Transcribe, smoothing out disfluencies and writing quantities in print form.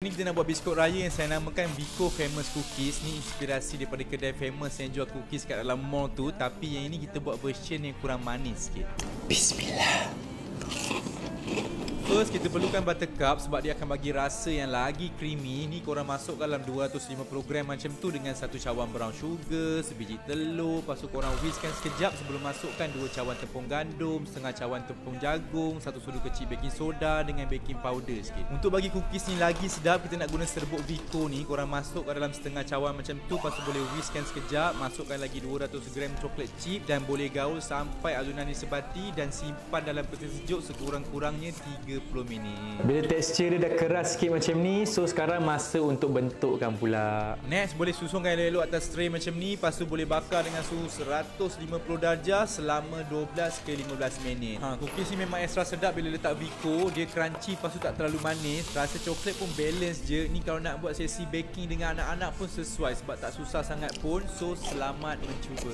Ni kita nak buat biskut raya yang saya namakan Biko Famous Cookies. Ni inspirasi daripada kedai famous yang jual cookies kat dalam mall tu. Tapi yang ini kita buat version yang kurang manis sikit. Bismillah. First, kita perlukan buttercup sebab dia akan bagi rasa yang lagi creamy. Ni korang masuk dalam 250 gram macam tu dengan satu cawan brown sugar, sebiji telur. Lepas tu korang whiskkan sekejap sebelum masukkan 2 cawan tepung gandum, setengah cawan tepung jagung, 1 sudu kecil baking soda dengan baking powder sikit. Untuk bagi cookies ni lagi sedap, kita nak guna serbuk Biko ni. Korang masuk ke dalam setengah cawan macam tu. Lepas tu boleh whiskkan sekejap. Masukkan lagi 200 gram coklat chip dan boleh gaul sampai alunan ni sebati dan simpan dalam peti sejuk sekurang-kurangnya 30 minit. Bila tekstur dia dah keras sikit macam ni, so sekarang masa untuk bentukkan pula. Next, boleh susunkan elok-elok atas tray macam ni. Lepas tu boleh bakar dengan suhu 150 darjah selama 12 ke 15 minit. Cookies ni memang extra sedap bila letak Biko. Dia crunchy, lepas tu tak terlalu manis. Rasa coklat pun balance je. Ni kalau nak buat sesi baking dengan anak-anak pun sesuai sebab tak susah sangat pun. So, selamat mencuba.